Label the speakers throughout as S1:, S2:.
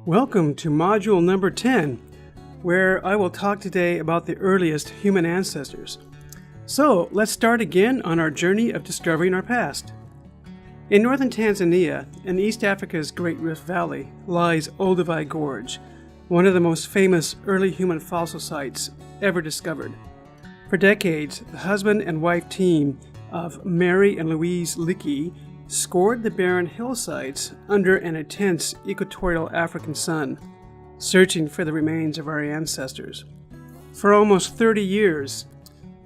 S1: Welcome to module number 10, where I will talk today about the earliest human ancestors. So, let's start again on our journey of discovering our past. In northern Tanzania, in East Africa's Great Rift Valley, lies Olduvai Gorge, one of the most famous early human fossil sites ever discovered. For decades, the husband and wife team of Mary and Louise Leakey scoured the barren hillsides under an intense equatorial African sun, searching for the remains of our ancestors. For almost 30 years,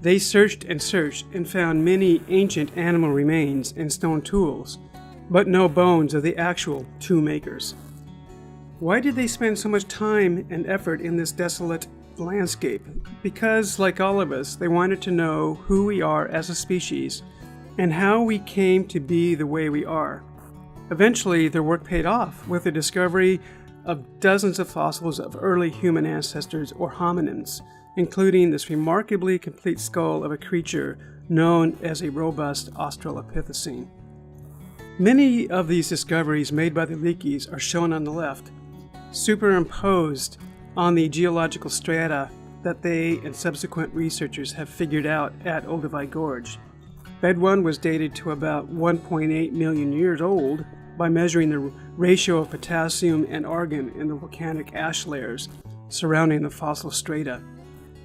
S1: they searched and found many ancient animal remains and stone tools, but no bones of the actual tool makers. Why did they spend so much time and effort in this desolate landscape? Because, like all of us, they wanted to know who we are as a species and how we came to be the way we are. Eventually, their work paid off with the discovery of dozens of fossils of early human ancestors or hominins, including this remarkably complete skull of a creature known as a robust Australopithecine. Many of these discoveries made by the Leakeys are shown on the left, superimposed on the geological strata that they and subsequent researchers have figured out at Olduvai Gorge. Bed 1 was dated to about 1.8 million years old by measuring the ratio of potassium and argon in the volcanic ash layers surrounding the fossil strata.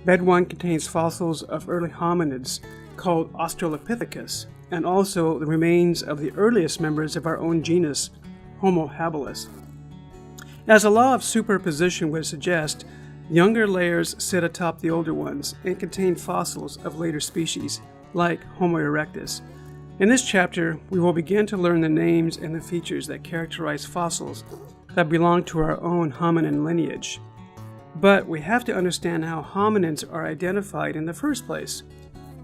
S1: Bed 1 contains fossils of early hominids called Australopithecus, and also the remains of the earliest members of our own genus, Homo habilis. As a law of superposition would suggest, younger layers sit atop the older ones and contain fossils of later species, like Homo erectus. In this chapter, we will begin to learn the names and the features that characterize fossils that belong to our own hominin lineage. But we have to understand how hominins are identified in the first place.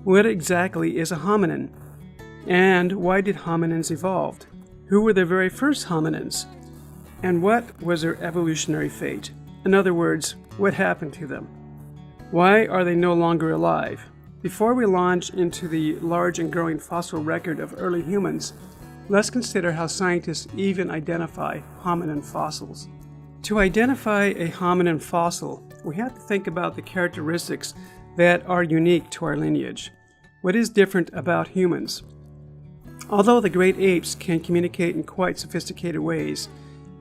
S1: What exactly is a hominin? And why did hominins evolve? Who were the very first hominins? And what was their evolutionary fate? In other words, what happened to them? Why are they no longer alive? Before we launch into the large and growing fossil record of early humans, let's consider how scientists even identify hominin fossils. To identify a hominin fossil, we have to think about the characteristics that are unique to our lineage. What is different about humans? Although the great apes can communicate in quite sophisticated ways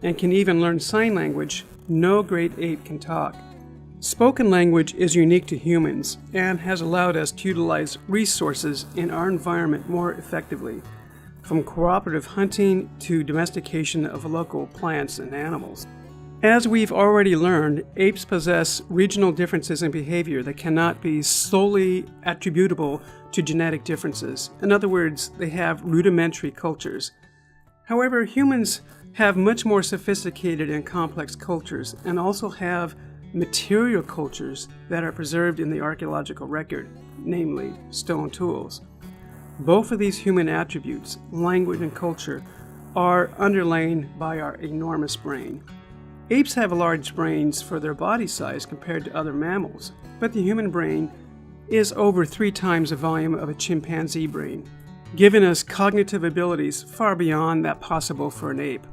S1: and can even learn sign language, no great ape can talk. Spoken language is unique to humans and has allowed us to utilize resources in our environment more effectively, from cooperative hunting to domestication of local plants and animals. As we've already learned, apes possess regional differences in behavior that cannot be solely attributable to genetic differences. In other words, they have rudimentary cultures. However, humans have much more sophisticated and complex cultures and also have material cultures that are preserved in the archaeological record, namely stone tools. Both of these human attributes, language and culture, are underlain by our enormous brain. Apes have large brains for their body size compared to other mammals, but the human brain is over 3 times the volume of a chimpanzee brain, giving us cognitive abilities far beyond that possible for an ape.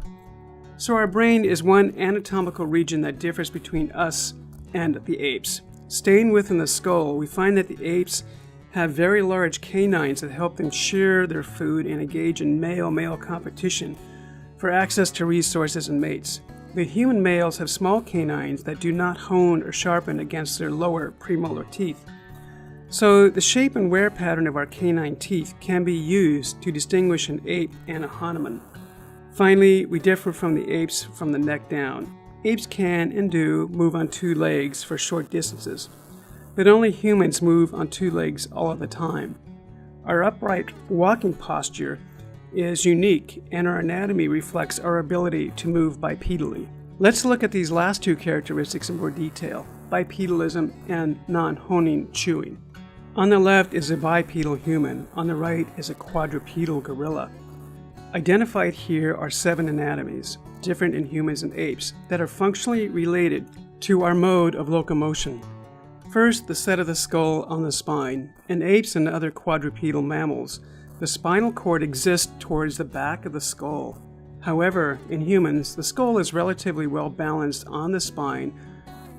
S1: So our brain is one anatomical region that differs between us and the apes. Staying within the skull, we find that the apes have very large canines that help them share their food and engage in male-male competition for access to resources and mates. The human males have small canines that do not hone or sharpen against their lower premolar teeth. So the shape and wear pattern of our canine teeth can be used to distinguish an ape and a hominin. Finally, we differ from the apes from the neck down. Apes can and do move on 2 legs for short distances, but only humans move on 2 legs all of the time. Our upright walking posture is unique, and our anatomy reflects our ability to move bipedally. Let's look at these last 2 characteristics in more detail: bipedalism and non-honing chewing. On the left is a bipedal human, on the right is a quadrupedal gorilla. Identified here are 7 anatomies, different in humans and apes, that are functionally related to our mode of locomotion. First, the set of the skull on the spine. In apes and other quadrupedal mammals, the spinal cord exists towards the back of the skull. However, in humans, the skull is relatively well balanced on the spine,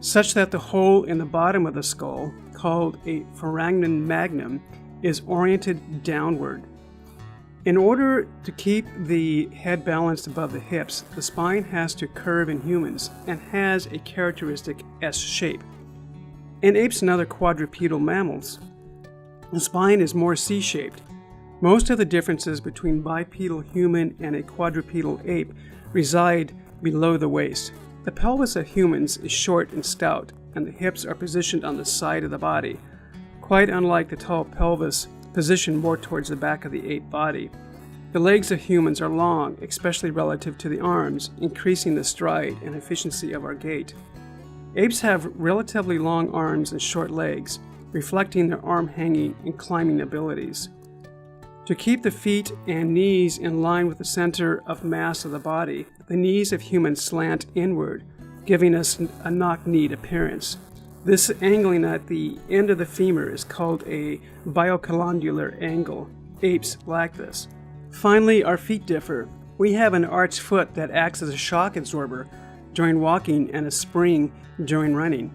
S1: such that the hole in the bottom of the skull, called a foramen magnum, is oriented downward. In order to keep the head balanced above the hips, the spine has to curve in humans and has a characteristic S shape. In apes and other quadrupedal mammals, the spine is more C-shaped. Most of the differences between bipedal human and a quadrupedal ape reside below the waist. The pelvis of humans is short and stout, and the hips are positioned on the side of the body, quite unlike the tall pelvis positioned more towards the back of the ape body. The legs of humans are long, especially relative to the arms, increasing the stride and efficiency of our gait. Apes have relatively long arms and short legs, reflecting their arm-hanging and climbing abilities. To keep the feet and knees in line with the center of mass of the body, the knees of humans slant inward, giving us a knock-kneed appearance. This angling at the end of the femur is called a biocolondular angle. Apes lack this. Finally, our feet differ. We have an arched foot that acts as a shock absorber during walking and a spring during running.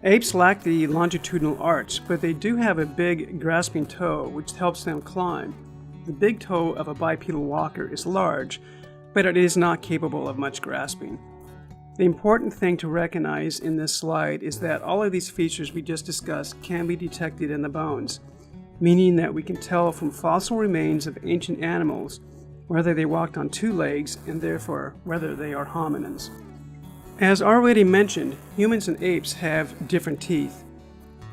S1: Apes lack the longitudinal arch, but they do have a big grasping toe which helps them climb. The big toe of a bipedal walker is large, but it is not capable of much grasping. The important thing to recognize in this slide is that all of these features we just discussed can be detected in the bones, meaning that we can tell from fossil remains of ancient animals whether they walked on two legs and therefore whether they are hominins. As already mentioned, humans and apes have different teeth.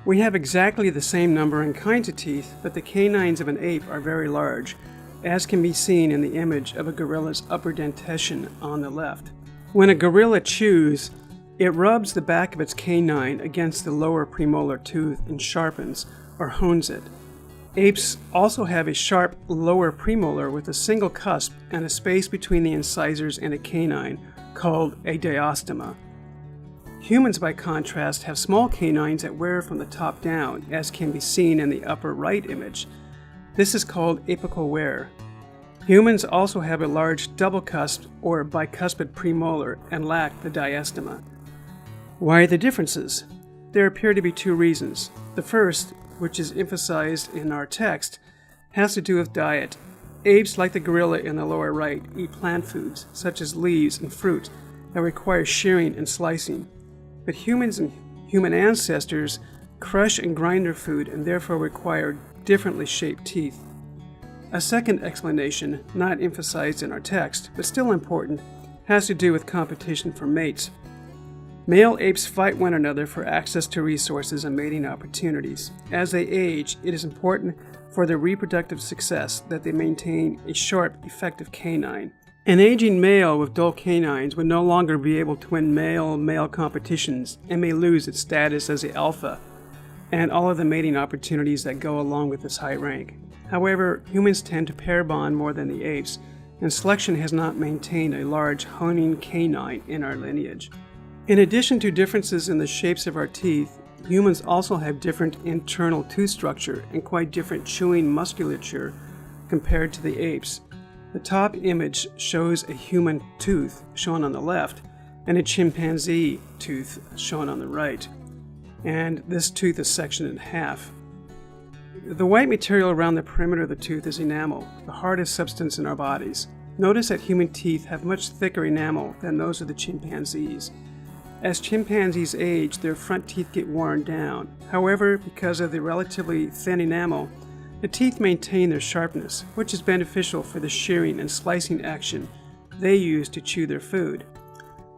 S1: We have exactly the same number and kinds of teeth, but the canines of an ape are very large, as can be seen in the image of a gorilla's upper dentition on the left. When a gorilla chews, it rubs the back of its canine against the lower premolar tooth and sharpens or hones it. Apes also have a sharp lower premolar with a single cusp and a space between the incisors and a canine, called a diastema. Humans, by contrast, have small canines that wear from the top down, as can be seen in the upper right image. This is called apical wear. Humans also have a large double cusp or bicuspid premolar and lack the diastema. Why are the differences? There appear to be two reasons. The first, which is emphasized in our text, has to do with diet. Apes, like the gorilla in the lower right, eat plant foods, such as leaves and fruit, that require shearing and slicing. But humans and human ancestors crush and grind their food and therefore require differently shaped teeth. A second explanation, not emphasized in our text, but still important, has to do with competition for mates. Male apes fight one another for access to resources and mating opportunities. As they age, it is important for their reproductive success that they maintain a sharp, effective canine. An aging male with dull canines would no longer be able to win male-male competitions and may lose its status as the alpha and all of the mating opportunities that go along with this high rank. However, humans tend to pair bond more than the apes, and selection has not maintained a large honing canine in our lineage. In addition to differences in the shapes of our teeth, humans also have different internal tooth structure and quite different chewing musculature compared to the apes. The top image shows a human tooth, shown on the left, and a chimpanzee tooth, shown on the right. And this tooth is sectioned in half. The white material around the perimeter of the tooth is enamel, the hardest substance in our bodies. Notice that human teeth have much thicker enamel than those of the chimpanzees. As chimpanzees age, their front teeth get worn down. However, because of the relatively thin enamel, the teeth maintain their sharpness, which is beneficial for the shearing and slicing action they use to chew their food.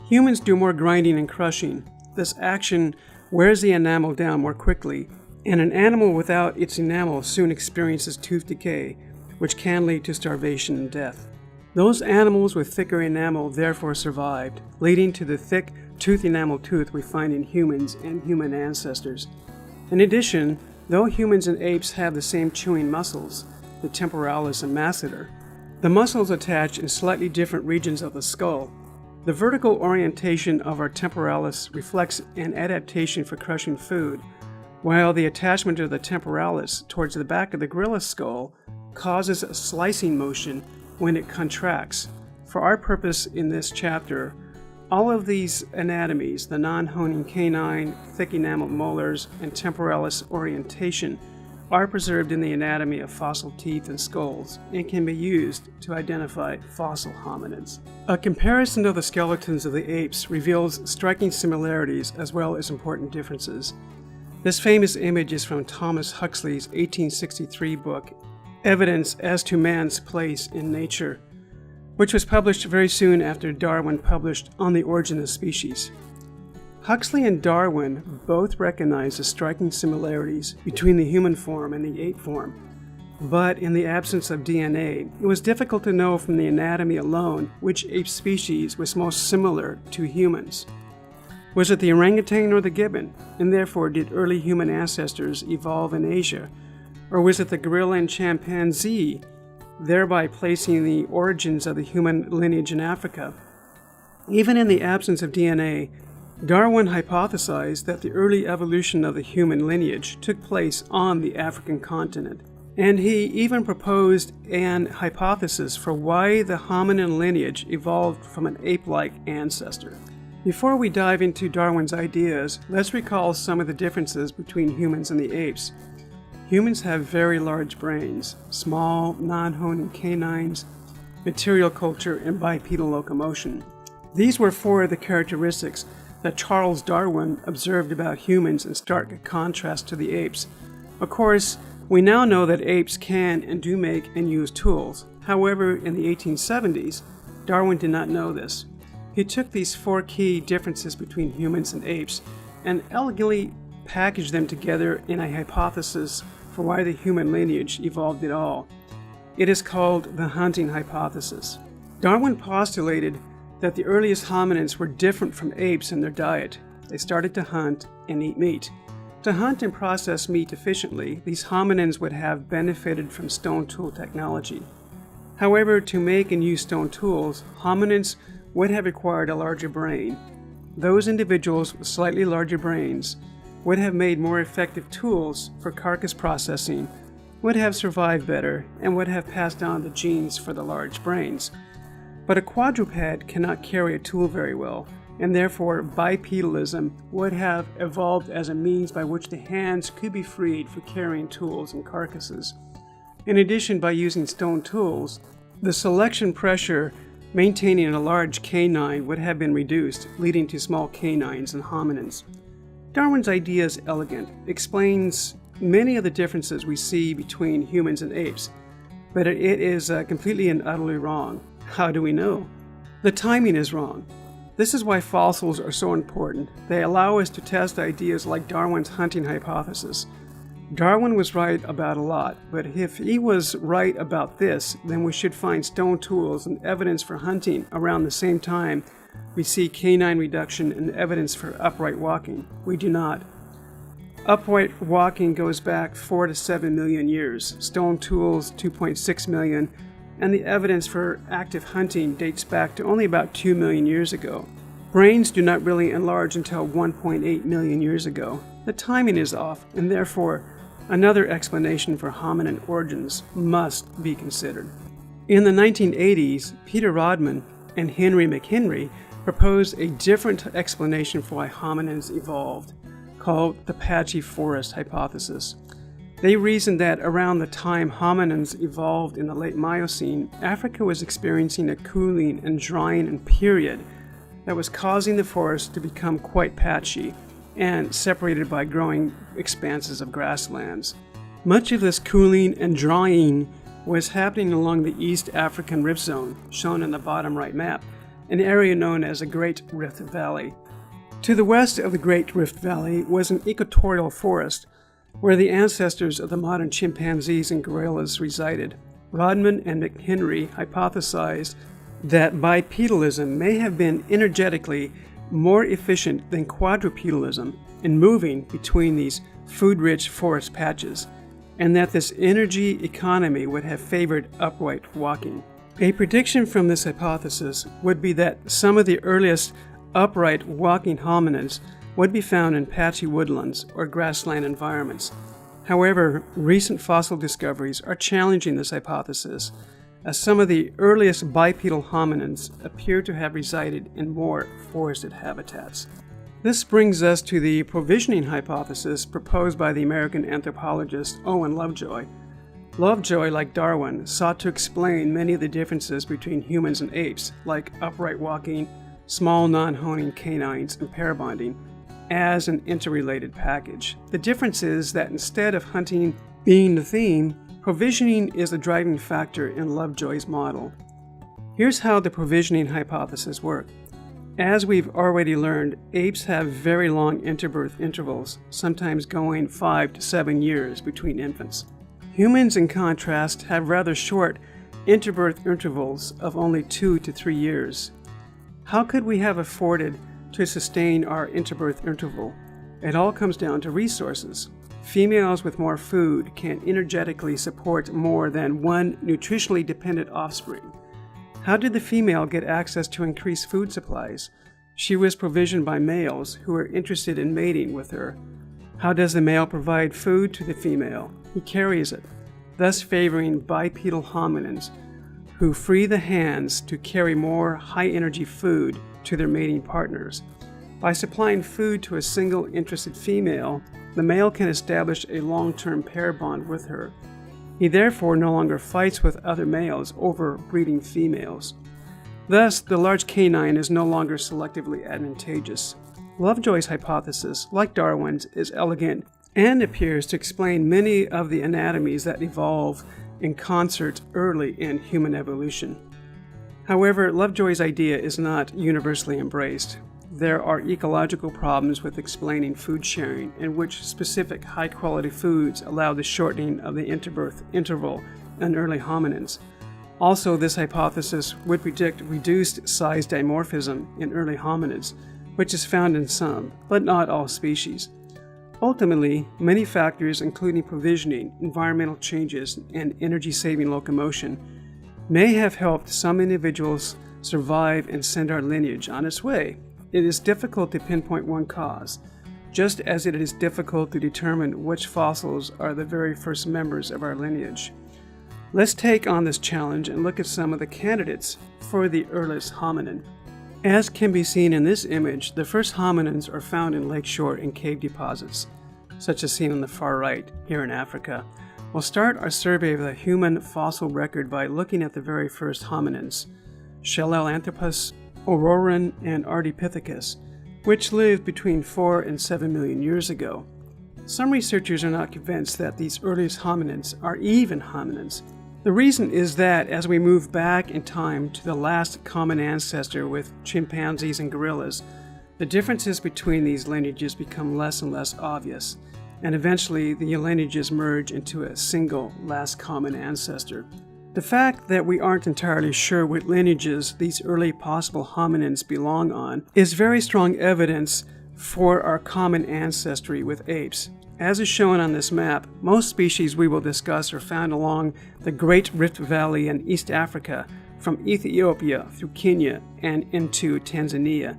S1: Humans do more grinding and crushing. This action wears the enamel down more quickly, and an animal without its enamel soon experiences tooth decay, which can lead to starvation and death. Those animals with thicker enamel therefore survived, leading to the thick tooth enamel tooth we find in humans and human ancestors. In addition, though humans and apes have the same chewing muscles, the temporalis and masseter, the muscles attach in slightly different regions of the skull. The vertical orientation of our temporalis reflects an adaptation for crushing food, while the attachment of the temporalis towards the back of the gorilla's skull causes a slicing motion when it contracts, for our purpose in this chapter, all of these anatomies, the non-honing canine, thick enameled molars, and temporalis orientation, are preserved in the anatomy of fossil teeth and skulls and can be used to identify fossil hominids. A comparison of the skeletons of the apes reveals striking similarities as well as important differences. This famous image is from Thomas Huxley's 1863 book, Evidence as to Man's Place in Nature, which was published very soon after Darwin published On the Origin of Species. Huxley and Darwin both recognized the striking similarities between the human form and the ape form, but in the absence of DNA, it was difficult to know from the anatomy alone which ape species was most similar to humans. Was it the orangutan or the gibbon, and therefore did early human ancestors evolve in Asia, or was it the gorilla and chimpanzee, thereby placing the origins of the human lineage in Africa? Even in the absence of DNA, Darwin hypothesized that the early evolution of the human lineage took place on the African continent, and he even proposed an hypothesis for why the hominin lineage evolved from an ape-like ancestor. Before we dive into Darwin's ideas, let's recall some of the differences between humans and the apes. Humans have very large brains, small, non-honing canines, material culture, and bipedal locomotion. These were four of the characteristics that Charles Darwin observed about humans in stark contrast to the apes. Of course, we now know that apes can and do make and use tools. However, in the 1870s, Darwin did not know this. He took these four key differences between humans and apes and elegantly packaged them together in a hypothesis for why the human lineage evolved at all. It is called the hunting hypothesis. Darwin postulated that the earliest hominids were different from apes in their diet. They started to hunt and eat meat. To hunt and process meat efficiently, these hominins would have benefited from stone tool technology. However, to make and use stone tools, hominids would have required a larger brain. Those individuals with slightly larger brains would have made more effective tools for carcass processing, would have survived better, and would have passed on the genes for the large brains. But a quadruped cannot carry a tool very well, and therefore bipedalism would have evolved as a means by which the hands could be freed for carrying tools and carcasses. In addition, by using stone tools, the selection pressure maintaining a large canine would have been reduced, leading to small canines and hominins. Darwin's idea is elegant, explains many of the differences we see between humans and apes, but it is completely and utterly wrong. How do we know? The timing is wrong. This is why fossils are so important. They allow us to test ideas like Darwin's hunting hypothesis. Darwin was right about a lot, but if he was right about this, then we should find stone tools and evidence for hunting around the same time we see canine reduction and evidence for upright walking. We do not. Upright walking goes back 4 to 7 million years, stone tools 2.6 million, and the evidence for active hunting dates back to only about 2 million years ago. Brains do not really enlarge until 1.8 million years ago. The timing is off, and therefore another explanation for hominin origins must be considered. In the 1980s, Peter Rodman and Henry McHenry proposed a different explanation for why hominins evolved, called the patchy forest hypothesis. They reasoned that around the time hominins evolved in the late Miocene, Africa was experiencing a cooling and drying period that was causing the forest to become quite patchy and separated by growing expanses of grasslands. Much of this cooling and drying was happening along the East African Rift Zone, shown in the bottom right map, an area known as the Great Rift Valley. To the west of the Great Rift Valley was an equatorial forest where the ancestors of the modern chimpanzees and gorillas resided. Rodman and McHenry hypothesized that bipedalism may have been energetically more efficient than quadrupedalism in moving between these food-rich forest patches, and that this energy economy would have favored upright walking. A prediction from this hypothesis would be that some of the earliest upright walking hominids would be found in patchy woodlands or grassland environments. However, recent fossil discoveries are challenging this hypothesis. as some of the earliest bipedal hominins appear to have resided in more forested habitats. This brings us to the provisioning hypothesis proposed by the American anthropologist Owen Lovejoy. Lovejoy, like Darwin, sought to explain many of the differences between humans and apes, like upright walking, small non-honing canines, and pair bonding, as an interrelated package. The difference is that instead of hunting being the theme, provisioning is the driving factor in Lovejoy's model. Here's how the provisioning hypothesis works. As we've already learned, apes have very long interbirth intervals, sometimes going 5 to 7 years between infants. Humans, in contrast, have rather short interbirth intervals of only 2 to 3 years. How could we have afforded to sustain our interbirth interval? It all comes down to resources. Females with more food can energetically support more than one nutritionally dependent offspring. How did the female get access to increased food supplies? She was provisioned by males who were interested in mating with her. How does the male provide food to the female? He carries it, thus favoring bipedal hominins who free the hands to carry more high-energy food to their mating partners. By supplying food to a single interested female, the male can establish a long-term pair bond with her. He therefore no longer fights with other males over breeding females. Thus, the large canine is no longer selectively advantageous. Lovejoy's hypothesis, like Darwin's, is elegant and appears to explain many of the anatomies that evolve in concert early in human evolution. However, Lovejoy's idea is not universally embraced. There are ecological problems with explaining food sharing, in which specific high-quality foods allow the shortening of the interbirth interval in early hominins. Also, this hypothesis would predict reduced size dimorphism in early hominids, which is found in some, but not all species. Ultimately, many factors, including provisioning, environmental changes, and energy-saving locomotion, may have helped some individuals survive and send our lineage on its way. It is difficult to pinpoint one cause, just as it is difficult to determine which fossils are the very first members of our lineage. Let's take on this challenge and look at some of the candidates for the earliest hominin. As can be seen in this image, the first hominins are found in lakeshore and cave deposits, such as seen on the far right here in Africa. We'll start our survey of the human fossil record by looking at the very first hominins, Sahelanthropus, Orrorin, and Ardipithecus, which lived between 4 and 7 million years ago. Some researchers are not convinced that these earliest hominins are even hominins. The reason is that as we move back in time to the last common ancestor with chimpanzees and gorillas, the differences between these lineages become less and less obvious, and eventually the lineages merge into a single last common ancestor. The fact that we aren't entirely sure what lineages these early possible hominins belong on is very strong evidence for our common ancestry with apes. As is shown on this map, most species we will discuss are found along the Great Rift Valley in East Africa, from Ethiopia through Kenya and into Tanzania.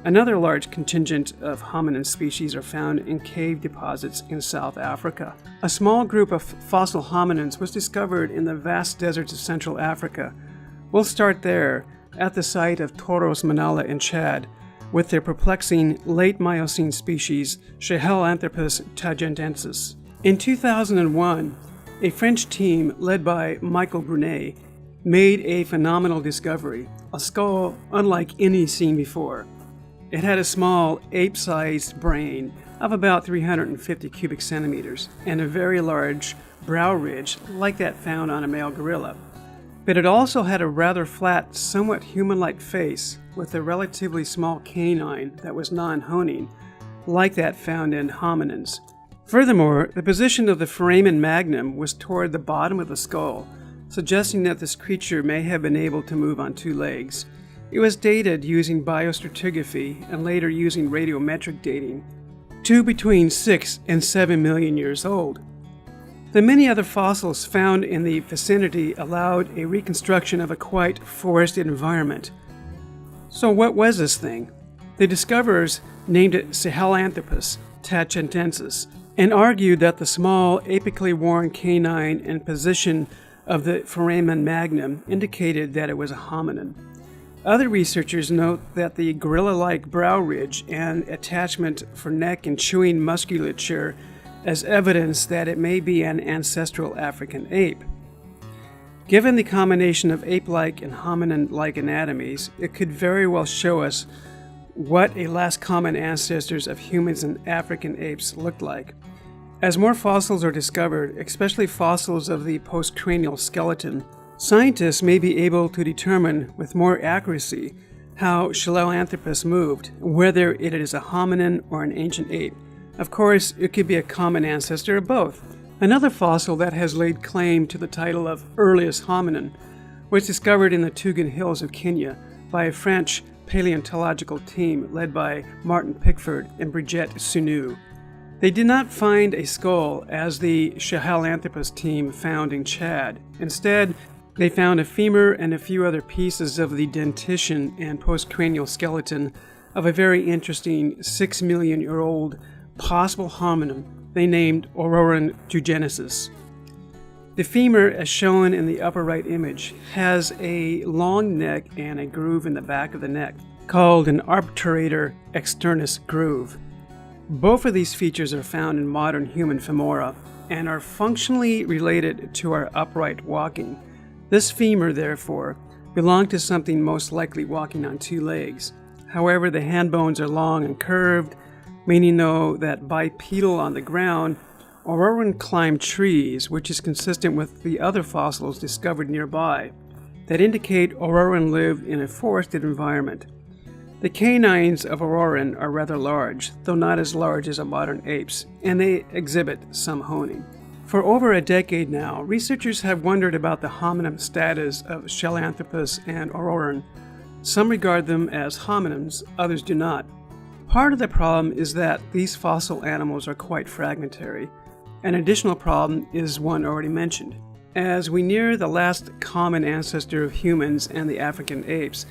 S1: Another large contingent of hominin species are found in cave deposits in South Africa. A small group of fossil hominins was discovered in the vast deserts of Central Africa. We'll start there, at the site of Toros Manala in Chad, with their perplexing late Miocene species, Sahelanthropus tagentensis. In 2001, a French team led by Michael Brunet made a phenomenal discovery, a skull unlike any seen before. It had a small ape-sized brain of about 350 cubic centimeters and a very large brow ridge like that found on a male gorilla. But it also had a rather flat, somewhat human-like face with a relatively small canine that was non-honing, like that found in hominins. Furthermore, the position of the foramen magnum was toward the bottom of the skull, suggesting that this creature may have been able to move on 2 legs. It was dated using biostratigraphy and later using radiometric dating to between 6 and 7 million years old. The many other fossils found in the vicinity allowed a reconstruction of a quite forested environment. So what was this thing? The discoverers named it Sahelanthropus tagentensis and argued that the small apically worn canine and position of the foramen magnum indicated that it was a hominin. Other researchers note that the gorilla-like brow ridge and attachment for neck and chewing musculature as evidence that it may be an ancestral African ape. Given the combination of ape-like and hominin-like anatomies, it could very well show us what a last common ancestors of humans and African apes looked like. As more fossils are discovered, especially fossils of the postcranial skeleton, scientists may be able to determine with more accuracy how Sahelanthropus moved, whether it is a hominin or an ancient ape. Of course, it could be a common ancestor of both. Another fossil that has laid claim to the title of earliest hominin was discovered in the Tugan Hills of Kenya by a French paleontological team led by Martin Pickford and Brigitte Sunu. They did not find a skull as the Sahelanthropus team found in Chad. Instead, they found a femur and a few other pieces of the dentition and postcranial skeleton of a very interesting 6 million year old possible hominin they named Orrorin jugenesis. The femur, as shown in the upper right image, has a long neck and a groove in the back of the neck, called an obturator externus groove. Both of these features are found in modern human femora and are functionally related to our upright walking. This femur, therefore, belonged to something most likely walking on two legs. However, the hand bones are long and curved, meaning though that bipedal on the ground, Orrorin climbed trees, which is consistent with the other fossils discovered nearby that indicate Orrorin lived in a forested environment. The canines of Orrorin are rather large, though not as large as a modern ape's, and they exhibit some honing. For over a decade now, researchers have wondered about the hominin status of Sahelanthropus and Orrorin. Some regard them as hominins, others do not. Part of the problem is that these fossil animals are quite fragmentary. An additional problem is one already mentioned. As we near the last common ancestor of humans and the African apes,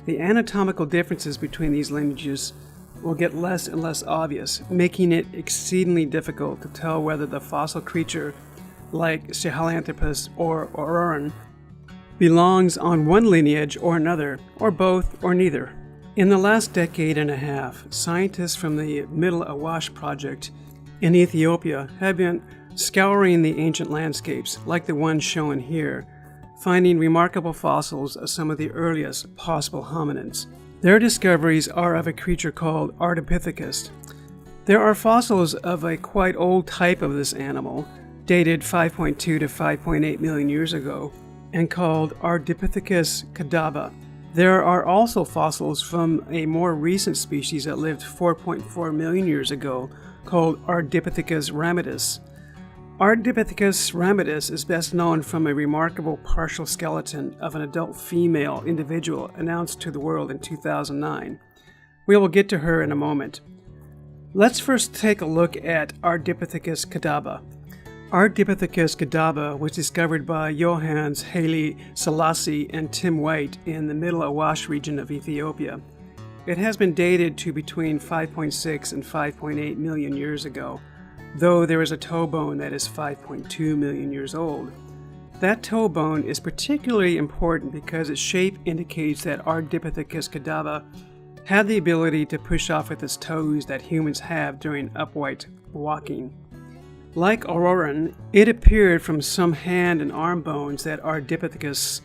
S1: the anatomical differences between these lineages will get less and less obvious, making it exceedingly difficult to tell whether the fossil creature, like Sahelanthropus or Orrorin, belongs on one lineage or another, or both, or neither. In the last decade and a half, scientists from the Middle Awash Project in Ethiopia have been scouring the ancient landscapes, like the one shown here, finding remarkable fossils of some of the earliest possible hominins. Their discoveries are of a creature called Ardipithecus. There are fossils of a quite old type of this animal, dated 5.2 to 5.8 million years ago, and called Ardipithecus cadava. There are also fossils from a more recent species that lived 4.4 million years ago, called Ardipithecus ramidus. Ardipithecus ramidus is best known from a remarkable partial skeleton of an adult female individual announced to the world in 2009. We will get to her in a moment. Let's first take a look at Ardipithecus cadava. Ardipithecus cadava was discovered by Johannes Haile Selassie and Tim White in the Middle Awash region of Ethiopia. It has been dated to between 5.6 and 5.8 million years ago, though there is a toe bone that is 5.2 million years old. That toe bone is particularly important because its shape indicates that Ardipithecus cadava had the ability to push off with its toes that humans have during upright walking. Like Orrorin, it appeared from some hand and arm bones that Ardipithecus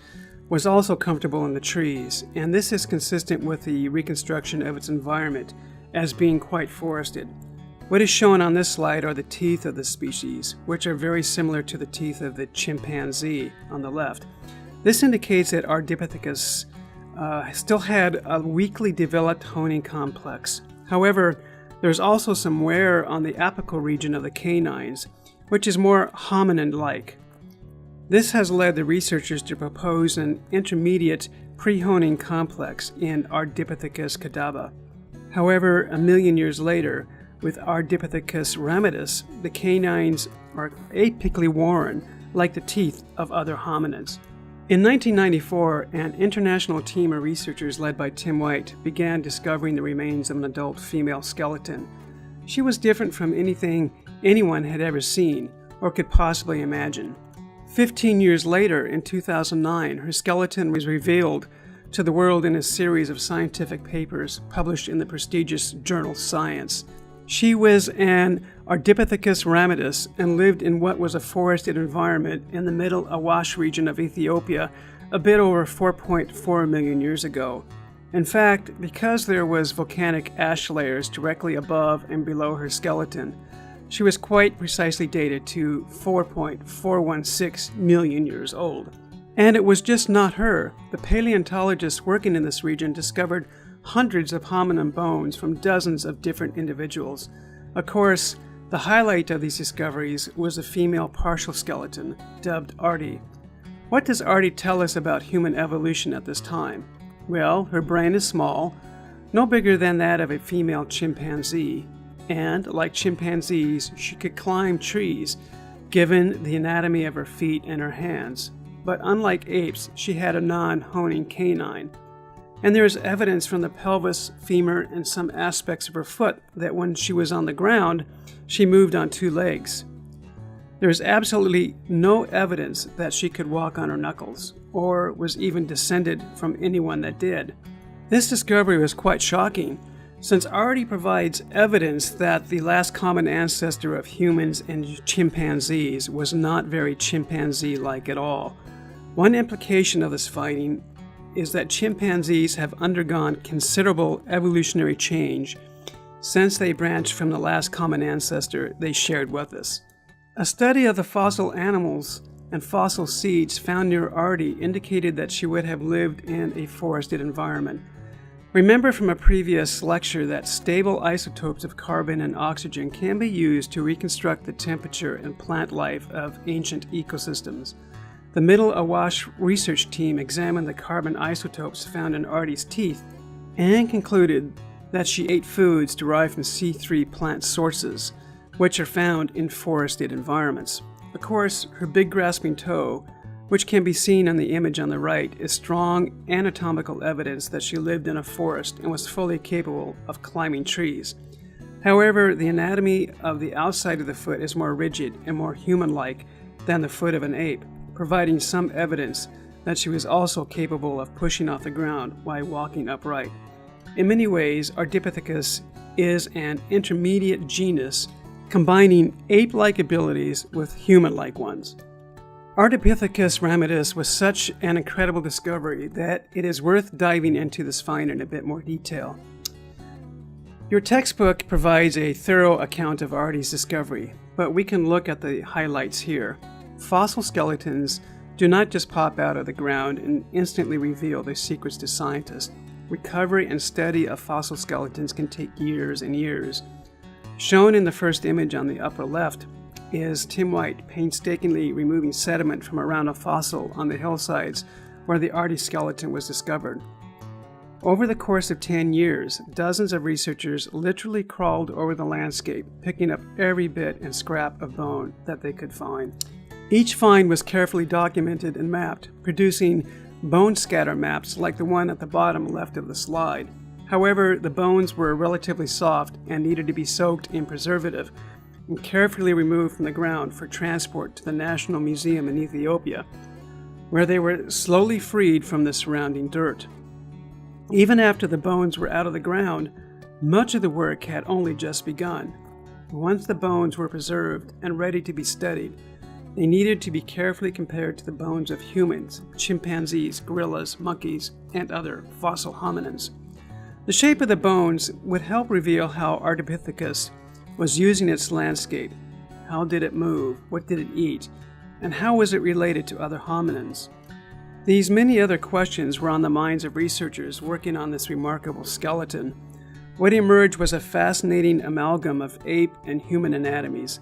S1: was also comfortable in the trees, and this is consistent with the reconstruction of its environment as being quite forested. What is shown on this slide are the teeth of the species, which are very similar to the teeth of the chimpanzee on the left. This indicates that Ardipithecus still had a weakly developed honing complex. However, there's also some wear on the apical region of the canines, which is more hominin-like. This has led the researchers to propose an intermediate pre-honing complex in Ardipithecus cadava. However, a million years later, with Ardipithecus ramidus, the canines are apically worn like the teeth of other hominids. In 1994, an international team of researchers led by Tim White began discovering the remains of an adult female skeleton. She was different from anything anyone had ever seen or could possibly imagine. 15 years later, in 2009, her skeleton was revealed to the world in a series of scientific papers published in the prestigious journal Science. She was an Ardipithecus ramidus and lived in what was a forested environment in the Middle Awash region of Ethiopia a bit over 4.4 million years ago. In fact, because there was volcanic ash layers directly above and below her skeleton, she was quite precisely dated to 4.416 million years old. And it was just not her. The paleontologists working in this region discovered hundreds of hominin bones from dozens of different individuals. Of course, the highlight of these discoveries was a female partial skeleton, dubbed Ardi. What does Ardi tell us about human evolution at this time? Well, her brain is small, no bigger than that of a female chimpanzee, and, like chimpanzees, she could climb trees, given the anatomy of her feet and her hands. But unlike apes, she had a non-honing canine. And there is evidence from the pelvis, femur, and some aspects of her foot that when she was on the ground, she moved on two legs. There is absolutely no evidence that she could walk on her knuckles, or was even descended from anyone that did. This discovery was quite shocking, since Ardi provides evidence that the last common ancestor of humans and chimpanzees was not very chimpanzee-like at all. One implication of this finding is that chimpanzees have undergone considerable evolutionary change since they branched from the last common ancestor they shared with us. A study of the fossil animals and fossil seeds found near Ardi indicated that she would have lived in a forested environment. Remember from a previous lecture that stable isotopes of carbon and oxygen can be used to reconstruct the temperature and plant life of ancient ecosystems. The Middle Awash research team examined the carbon isotopes found in Ardi's teeth and concluded that she ate foods derived from C3 plant sources, which are found in forested environments. Of course, her big grasping toe, which can be seen on the image on the right, is strong anatomical evidence that she lived in a forest and was fully capable of climbing trees. However, the anatomy of the outside of the foot is more rigid and more human-like than the foot of an ape, providing some evidence that she was also capable of pushing off the ground while walking upright. In many ways, Ardipithecus is an intermediate genus combining ape-like abilities with human-like ones. Ardipithecus ramidus was such an incredible discovery that it is worth diving into this find in a bit more detail. Your textbook provides a thorough account of Ardi's discovery, but we can look at the highlights here. Fossil skeletons do not just pop out of the ground and instantly reveal their secrets to scientists. Recovery and study of fossil skeletons can take years and years. Shown in the first image on the upper left is Tim White painstakingly removing sediment from around a fossil on the hillsides where the Ardi skeleton was discovered. Over the course of 10 years, dozens of researchers literally crawled over the landscape, picking up every bit and scrap of bone that they could find. Each find was carefully documented and mapped, producing bone scatter maps like the one at the bottom left of the slide. However, the bones were relatively soft and needed to be soaked in preservative and carefully removed from the ground for transport to the National Museum in Ethiopia, where they were slowly freed from the surrounding dirt. Even after the bones were out of the ground, much of the work had only just begun. Once the bones were preserved and ready to be studied, they needed to be carefully compared to the bones of humans, chimpanzees, gorillas, monkeys, and other fossil hominins. The shape of the bones would help reveal how Ardipithecus was using its landscape. How did it move? What did it eat? And how was it related to other hominins? These many other questions were on the minds of researchers working on this remarkable skeleton. What emerged was a fascinating amalgam of ape and human anatomies.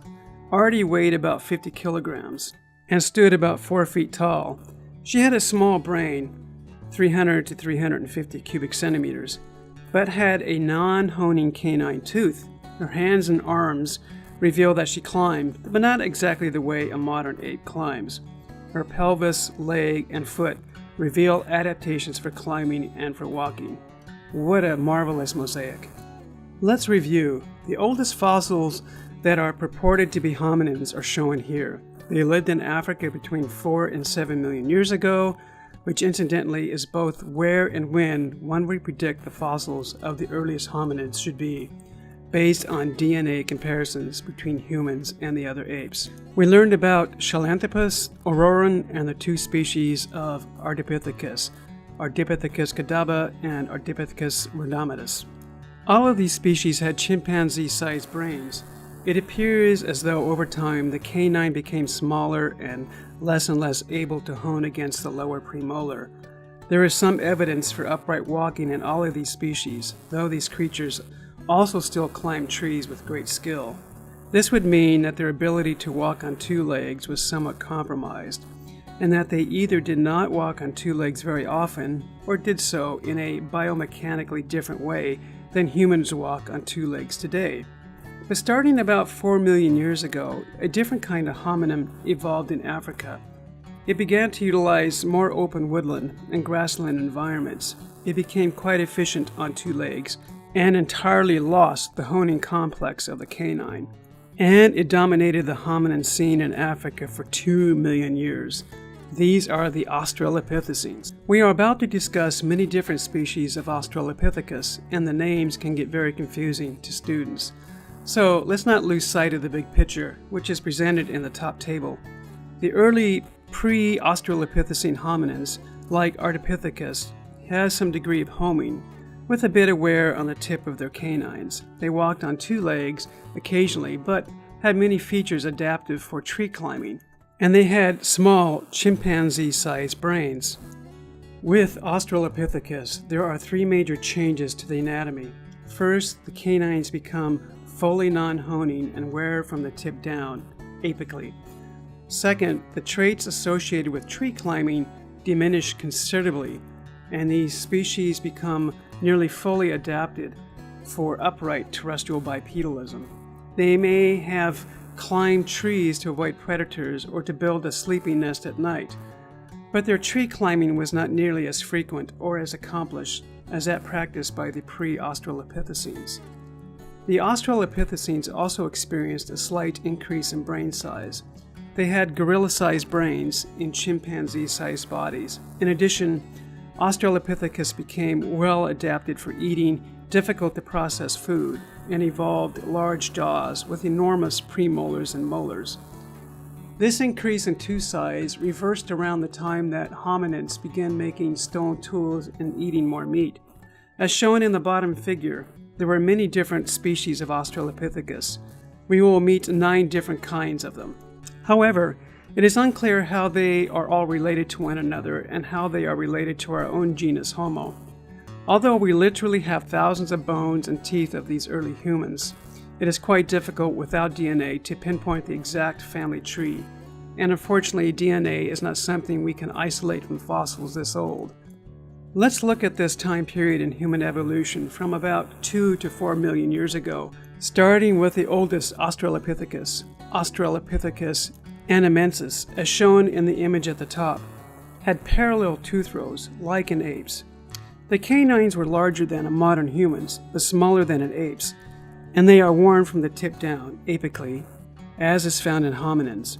S1: Ardi weighed about 50 kilograms and stood about 4 feet tall. She had a small brain, 300 to 350 cubic centimeters, but had a non-honing canine tooth. Her hands and arms reveal that she climbed, but not exactly the way a modern ape climbs. Her pelvis, leg, and foot reveal adaptations for climbing and for walking. What a marvelous mosaic. Let's review. The oldest fossils that are purported to be hominins are shown here. They lived in Africa between 4 and 7 million years ago, which incidentally is both where and when one would predict the fossils of the earliest hominids should be, based on DNA comparisons between humans and the other apes. We learned about Sahelanthropus, Orrorin, and the two species of Ardipithecus, Ardipithecus cadaba and Ardipithecus rhodomonas. All of these species had chimpanzee-sized brains. It appears as though over time the canine became smaller and less able to hone against the lower premolar. There is some evidence for upright walking in all of these species, though these creatures also still climb trees with great skill. This would mean that their ability to walk on two legs was somewhat compromised, and that they either did not walk on two legs very often, or did so in a biomechanically different way than humans walk on two legs today. But starting about 4 million years ago, a different kind of hominin evolved in Africa. It began to utilize more open woodland and grassland environments. It became quite efficient on two legs and entirely lost the honing complex of the canine. And it dominated the hominin scene in Africa for 2 million years. These are the Australopithecines. We are about to discuss many different species of Australopithecus, and the names can get very confusing to students. So let's not lose sight of the big picture, which is presented in the top table. The early pre-Australopithecine hominins, like Ardipithecus, has some degree of homing, with a bit of wear on the tip of their canines. They walked on two legs occasionally, but had many features adaptive for tree climbing. And they had small chimpanzee-sized brains. With Australopithecus, there are three major changes to the anatomy. First, the canines become fully non-honing and wear from the tip down, apically. Second, the traits associated with tree climbing diminish considerably, and these species become nearly fully adapted for upright terrestrial bipedalism. They may have climbed trees to avoid predators or to build a sleeping nest at night, but their tree climbing was not nearly as frequent or as accomplished as that practiced by the pre-Australopithecines. The Australopithecines also experienced a slight increase in brain size. They had gorilla-sized brains in chimpanzee-sized bodies. In addition, Australopithecus became well adapted for eating difficult-to-process food and evolved large jaws with enormous premolars and molars. This increase in tooth size reversed around the time that hominids began making stone tools and eating more meat. As shown in the bottom figure, there were many different species of Australopithecus. We will meet 9 different kinds of them. However, it is unclear how they are all related to one another and how they are related to our own genus Homo. Although we literally have thousands of bones and teeth of these early humans, it is quite difficult without DNA to pinpoint the exact family tree, and unfortunately DNA is not something we can isolate from fossils this old. Let's look at this time period in human evolution from about 2 to 4 million years ago, starting with the oldest Australopithecus, Australopithecus anamensis, as shown in the image at the top, had parallel tooth rows like in apes. The canines were larger than in modern humans, but smaller than in apes, and they are worn from the tip down, apically, as is found in hominins.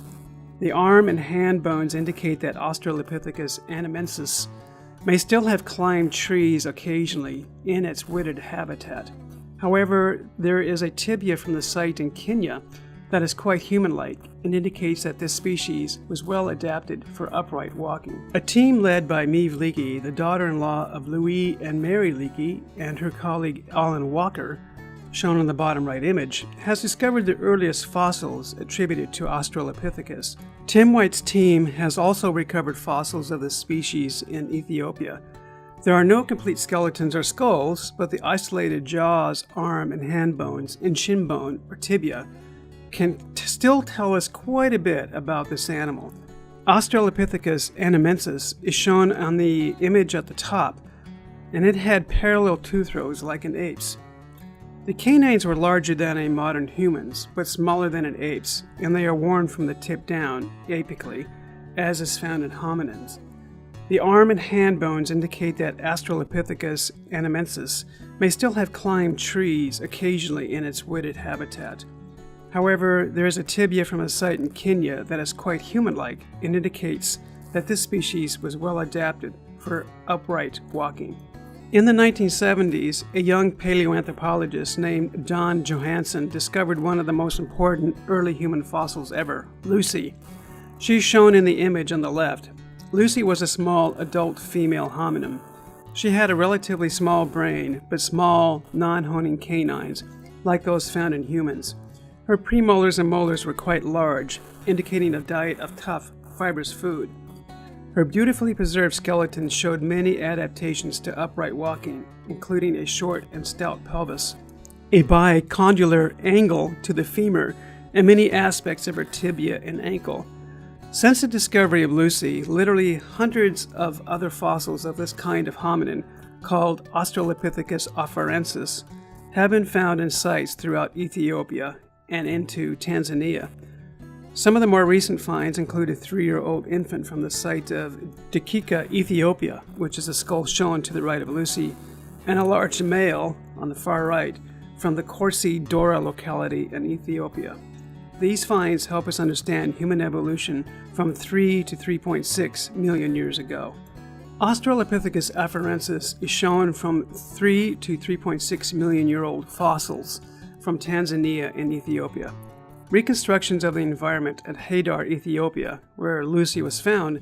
S1: The arm and hand bones indicate that Australopithecus anamensis may still have climbed trees occasionally in its wooded habitat. However, there is a tibia from the site in Kenya that is quite human-like and indicates that this species was well adapted for upright walking. A team led by Maeve Leakey, the daughter-in-law of Louis and Mary Leakey, and her colleague Alan Walker, shown in the bottom right image, has discovered the earliest fossils attributed to Australopithecus. Tim White's team has also recovered fossils of this species in Ethiopia. There are no complete skeletons or skulls, but the isolated jaws, arm, and hand bones, and shin bone, or tibia, can still tell us quite a bit about this animal. Australopithecus anamensis is shown on the image at the top, and it had parallel tooth rows like in apes. The canines were larger than a modern human's, but smaller than an ape's, and they are worn from the tip down, apically, as is found in hominins. The arm and hand bones indicate that Australopithecus anamensis may still have climbed trees occasionally in its wooded habitat. However, there is a tibia from a site in Kenya that is quite human-like and indicates that this species was well adapted for upright walking. In the 1970s, a young paleoanthropologist named John Johansen discovered one of the most important early human fossils ever, Lucy. She's shown in the image on the left. Lucy was a small adult female hominin. She had a relatively small brain, but small, non-honing canines, like those found in humans. Her premolars and molars were quite large, indicating a diet of tough, fibrous food. Her beautifully preserved skeleton showed many adaptations to upright walking, including a short and stout pelvis, a bicondylar angle to the femur, and many aspects of her tibia and ankle. Since the discovery of Lucy, literally hundreds of other fossils of this kind of hominin, called Australopithecus afarensis, have been found in sites throughout Ethiopia and into Tanzania. Some of the more recent finds include a 3-year-old infant from the site of Dakika, Ethiopia, which is the skull shown to the right of Lucy, and a large male on the far right from the Korsi Dora locality in Ethiopia. These finds help us understand human evolution from 3 to 3.6 million years ago. Australopithecus afarensis is shown from 3 to 3.6 million year old fossils from Tanzania and Ethiopia. Reconstructions of the environment at Hadar, Ethiopia, where Lucy was found,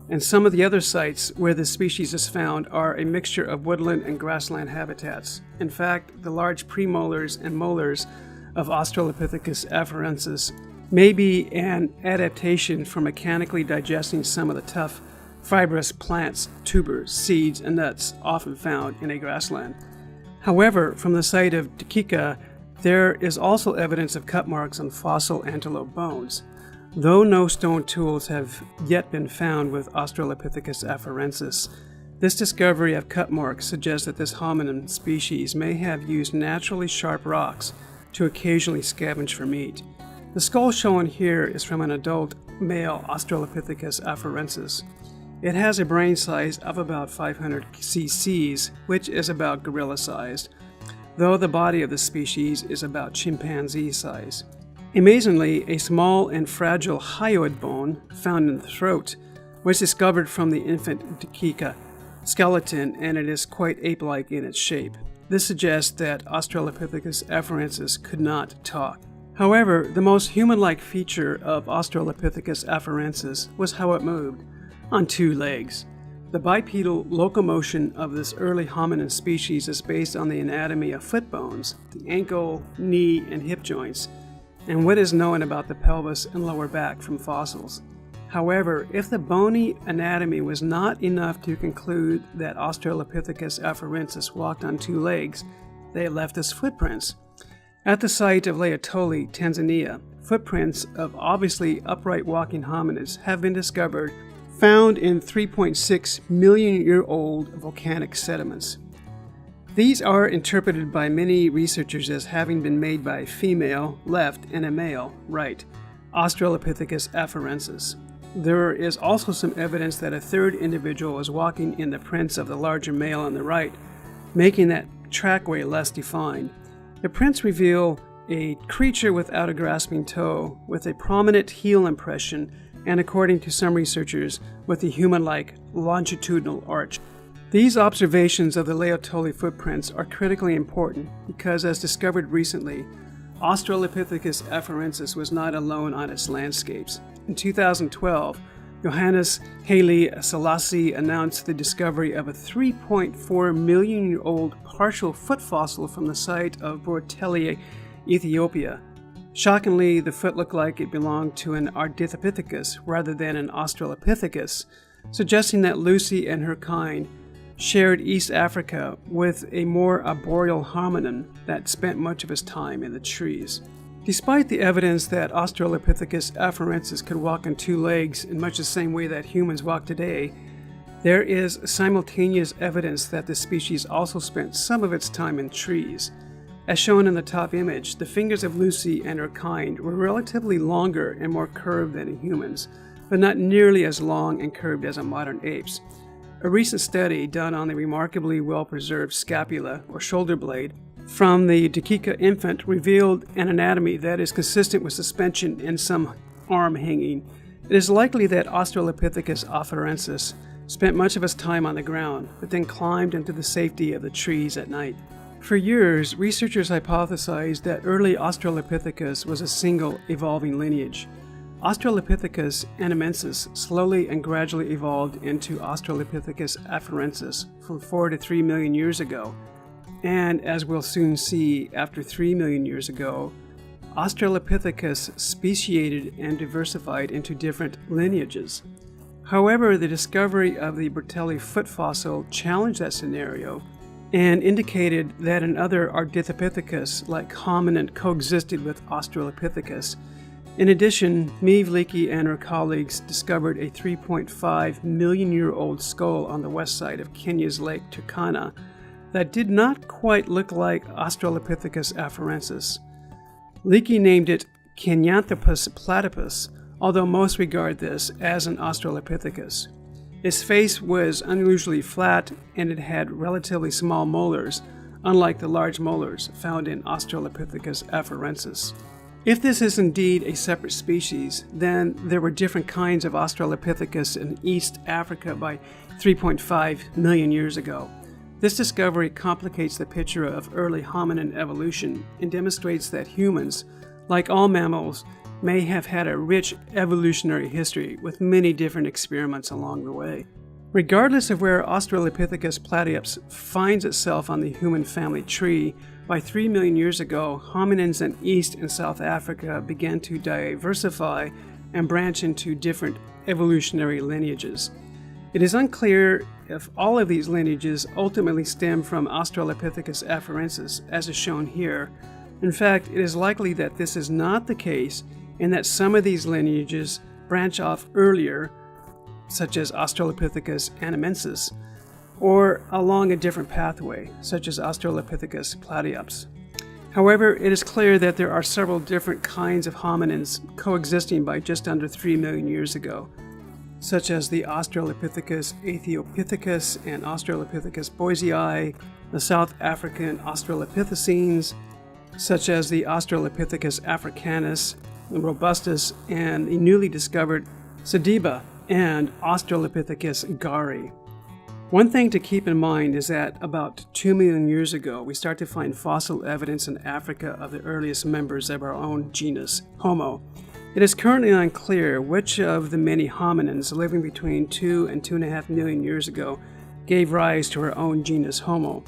S1: and some of the other sites where the species is found are a mixture of woodland and grassland habitats. In fact, the large premolars and molars of Australopithecus afarensis may be an adaptation for mechanically digesting some of the tough, fibrous plants, tubers, seeds, and nuts often found in a grassland. However, from the site of Dakika, there is also evidence of cut marks on fossil antelope bones. Though no stone tools have yet been found with Australopithecus afarensis, this discovery of cut marks suggests that this hominin species may have used naturally sharp rocks to occasionally scavenge for meat. The skull shown here is from an adult male Australopithecus afarensis. It has a brain size of about 500 cc's, which is about gorilla-sized, though the body of the species is about chimpanzee size. Amazingly, a small and fragile hyoid bone found in the throat was discovered from the infant Dakika skeleton, and it is quite ape-like in its shape. This suggests that Australopithecus afarensis could not talk. However, the most human-like feature of Australopithecus afarensis was how it moved, on 2 legs. The bipedal locomotion of this early hominin species is based on the anatomy of foot bones, the ankle, knee, and hip joints, and what is known about the pelvis and lower back from fossils. However, if the bony anatomy was not enough to conclude that Australopithecus afarensis walked on 2 legs, they left us footprints. At the site of Laetoli, Tanzania, footprints of obviously upright walking hominids have been discovered, found in 3.6 million year old volcanic sediments. These are interpreted by many researchers as having been made by a female, left, and a male, right, Australopithecus afarensis. There is also some evidence that a 3rd individual was walking in the prints of the larger male on the right, making that trackway less defined. The prints reveal a creature without a grasping toe, with a prominent heel impression, and according to some researchers, with a human-like longitudinal arch. These observations of the Laetoli footprints are critically important because, as discovered recently, Australopithecus afarensis was not alone on its landscapes. In 2012, Johannes Haile Selassie announced the discovery of a 3.4 million year old partial foot fossil from the site of Borteli, Ethiopia. Shockingly, the foot looked like it belonged to an Ardithopithecus rather than an Australopithecus, suggesting that Lucy and her kind shared East Africa with a more arboreal hominin that spent much of his time in the trees. Despite the evidence that Australopithecus afarensis could walk on 2 legs in much the same way that humans walk today, there is simultaneous evidence that the species also spent some of its time in trees. As shown in the top image, the fingers of Lucy and her kind were relatively longer and more curved than in humans, but not nearly as long and curved as in modern apes. A recent study done on the remarkably well-preserved scapula, or shoulder blade, from the Dakika infant revealed an anatomy that is consistent with suspension and some arm hanging. It is likely that Australopithecus afarensis spent much of its time on the ground, but then climbed into the safety of the trees at night. For years, researchers hypothesized that early Australopithecus was a single evolving lineage. Australopithecus anamensis slowly and gradually evolved into Australopithecus afarensis from 4 to 3 million years ago, and as we'll soon see, after 3 million years ago, Australopithecus speciated and diversified into different lineages. However, the discovery of the Bertelli foot fossil challenged that scenario and indicated that another Ardithopithecus like hominin coexisted with Australopithecus. In addition, Maeve Leakey and her colleagues discovered a 3.5 million year old skull on the west side of Kenya's Lake Turkana that did not quite look like Australopithecus afarensis. Leakey named it Kenyanthropus platypus, although most regard this as an Australopithecus. Its face was unusually flat and it had relatively small molars, unlike the large molars found in Australopithecus afarensis. If this is indeed a separate species, then there were different kinds of Australopithecus in East Africa by 3.5 million years ago. This discovery complicates the picture of early hominin evolution and demonstrates that humans, like all mammals, may have had a rich evolutionary history with many different experiments along the way. Regardless of where Australopithecus platypus finds itself on the human family tree, by 3 million years ago, hominins in East and South Africa began to diversify and branch into different evolutionary lineages. It is unclear if all of these lineages ultimately stem from Australopithecus afarensis, as is shown here. In fact, it is likely that this is not the case, and that some of these lineages branch off earlier, such as Australopithecus anamensis, or along a different pathway, such as Australopithecus platypus. However, it is clear that there are several different kinds of hominins coexisting by just under 3 million years ago, such as the Australopithecus aethiopithecus and Australopithecus boisei, the South African Australopithecines, such as the Australopithecus africanus, the robustus, and the newly discovered Sediba and Australopithecus gari. One thing to keep in mind is that about 2 million years ago, we start to find fossil evidence in Africa of the earliest members of our own genus, Homo. It is currently unclear which of the many hominins living between 2 and 2.5 million years ago gave rise to our own genus Homo.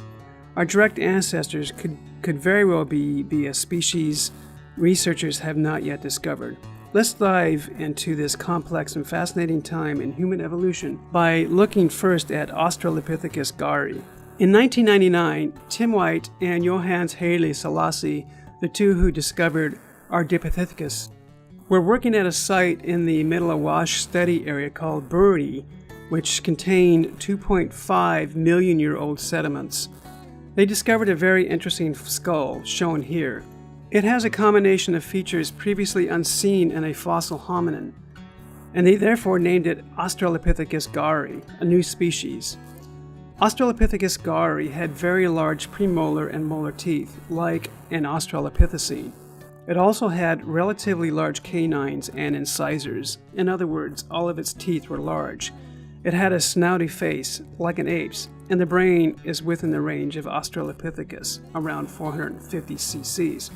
S1: Our direct ancestors could very well be a species researchers have not yet discovered. Let's dive into this complex and fascinating time in human evolution by looking first at Australopithecus gari. In 1999, Tim White and Johannes Haile Selassie, the two who discovered Ardipithecus, were working at a site in the Middle Awash study area called Buri, which contained 2.5 million year old sediments. They discovered a very interesting skull, shown here. It has a combination of features previously unseen in a fossil hominin, and they therefore named it Australopithecus gari, a new species. Australopithecus gari had very large premolar and molar teeth, like an Australopithecine. It also had relatively large canines and incisors. In other words, all of its teeth were large. It had a snouty face, like an ape's, and the brain is within the range of Australopithecus, around 450 cc's.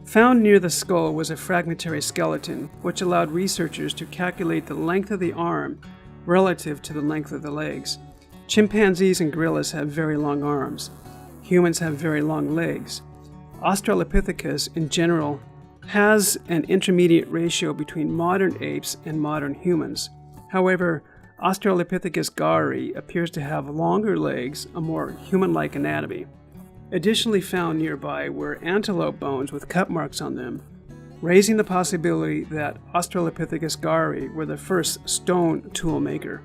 S1: Found near the skull was a fragmentary skeleton, which allowed researchers to calculate the length of the arm relative to the length of the legs. Chimpanzees and gorillas have very long arms. Humans have very long legs. Australopithecus, in general, has an intermediate ratio between modern apes and modern humans. However, Australopithecus gari appears to have longer legs, a more human-like anatomy. Additionally found nearby were antelope bones with cut marks on them, raising the possibility that Australopithecus gari were the first stone tool maker.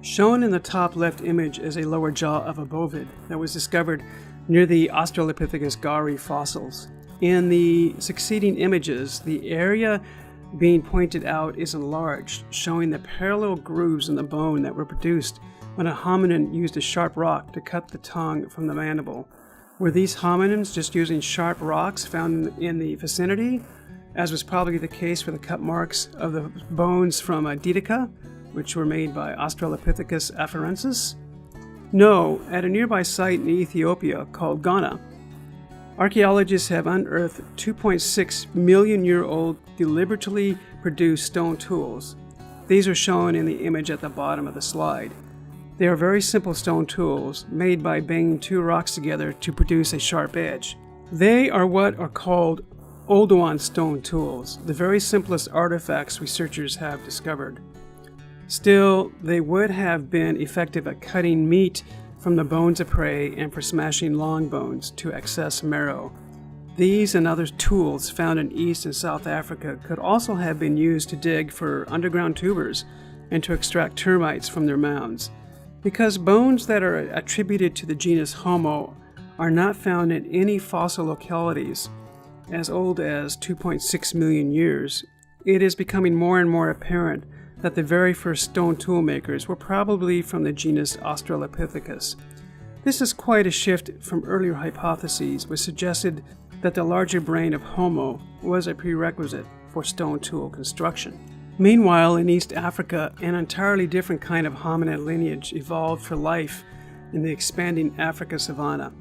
S1: Shown in the top left image is a lower jaw of a bovid that was discovered near the Australopithecus gari fossils. In the succeeding images, the area being pointed out is enlarged, showing the parallel grooves in the bone that were produced when a hominin used a sharp rock to cut the tongue from the mandible. Were these hominins just using sharp rocks found in the vicinity, as was probably the case for the cut marks of the bones from Didica, which were made by Australopithecus afarensis? No, at a nearby site in Ethiopia called Ghana, archaeologists have unearthed 2.6 million year old deliberately produced stone tools. These are shown in the image at the bottom of the slide. They are very simple stone tools made by banging two rocks together to produce a sharp edge. They are what are called Oldowan stone tools, the very simplest artifacts researchers have discovered. Still, they would have been effective at cutting meat from the bones of prey and for smashing long bones to access marrow. These and other tools found in East and South Africa could also have been used to dig for underground tubers and to extract termites from their mounds. Because bones that are attributed to the genus Homo are not found in any fossil localities as old as 2.6 million years, it is becoming more and more apparent that the very first stone tool makers were probably from the genus Australopithecus. This is quite a shift from earlier hypotheses which suggested that the larger brain of Homo was a prerequisite for stone tool construction. Meanwhile, in East Africa, an entirely different kind of hominid lineage evolved for life in the expanding Africa savanna.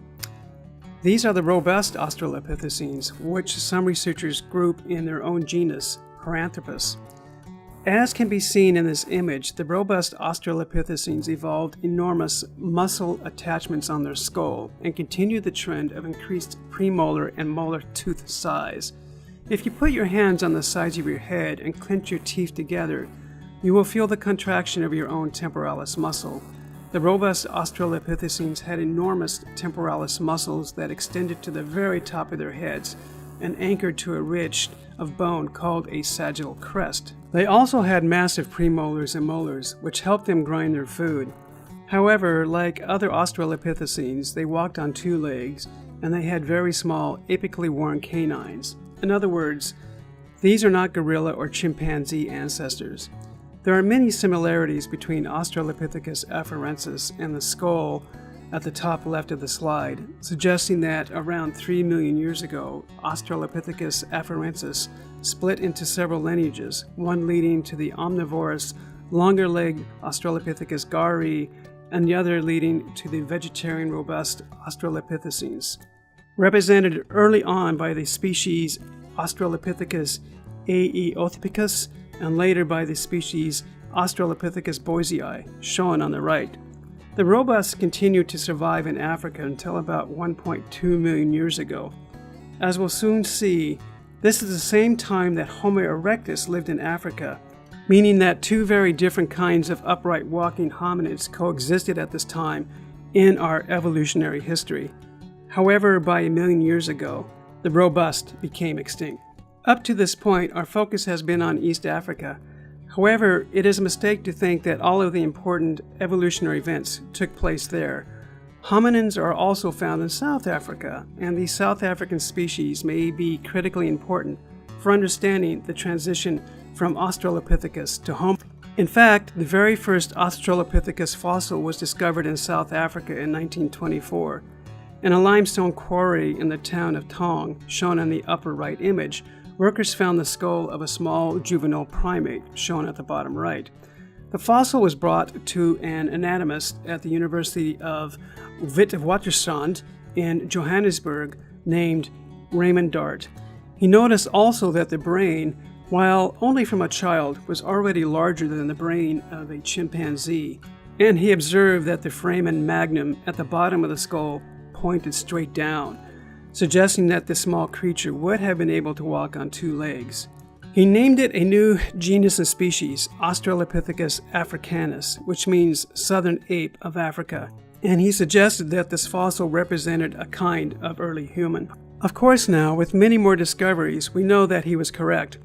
S1: These are the robust Australopithecines, which some researchers group in their own genus, Paranthropus. As can be seen in this image, the robust Australopithecines evolved enormous muscle attachments on their skull and continued the trend of increased premolar and molar tooth size. If you put your hands on the sides of your head and clench your teeth together, you will feel the contraction of your own temporalis muscle. The robust Australopithecines had enormous temporalis muscles that extended to the very top of their heads and anchored to a ridge of bone called a sagittal crest. They also had massive premolars and molars, which helped them grind their food. However, like other Australopithecines, they walked on two legs, and they had very small, apically worn canines. In other words, these are not gorilla or chimpanzee ancestors. There are many similarities between Australopithecus afarensis and the skull at the top left of the slide, suggesting that around 3 million years ago, Australopithecus afarensis split into several lineages, one leading to the omnivorous, longer-legged Australopithecus gauri, and the other leading to the vegetarian robust Australopithecines, represented early on by the species Australopithecus aeothipicus and later by the species Australopithecus boisei, shown on the right. The robust continued to survive in Africa until about 1.2 million years ago. As we'll soon see, this is the same time that Homo erectus lived in Africa, meaning that two very different kinds of upright walking hominids coexisted at this time in our evolutionary history. However, by 1 million years ago, the robust became extinct. Up to this point, our focus has been on East Africa. However, it is a mistake to think that all of the important evolutionary events took place there. Hominins are also found in South Africa, and these South African species may be critically important for understanding the transition from Australopithecus to Homo. In fact, the very first Australopithecus fossil was discovered in South Africa in 1924. In a limestone quarry in the town of Tong, shown in the upper right image, workers found the skull of a small juvenile primate, shown at the bottom right. The fossil was brought to an anatomist at the University of Witwatersrand in Johannesburg named Raymond Dart. He noticed also that the brain, while only from a child, was already larger than the brain of a chimpanzee, and he observed that the foramen magnum at the bottom of the skull pointed straight down, suggesting that this small creature would have been able to walk on two legs. He named it a new genus and species, Australopithecus africanus, which means southern ape of Africa, and he suggested that this fossil represented a kind of early human. Of course now, with many more discoveries, we know that he was correct.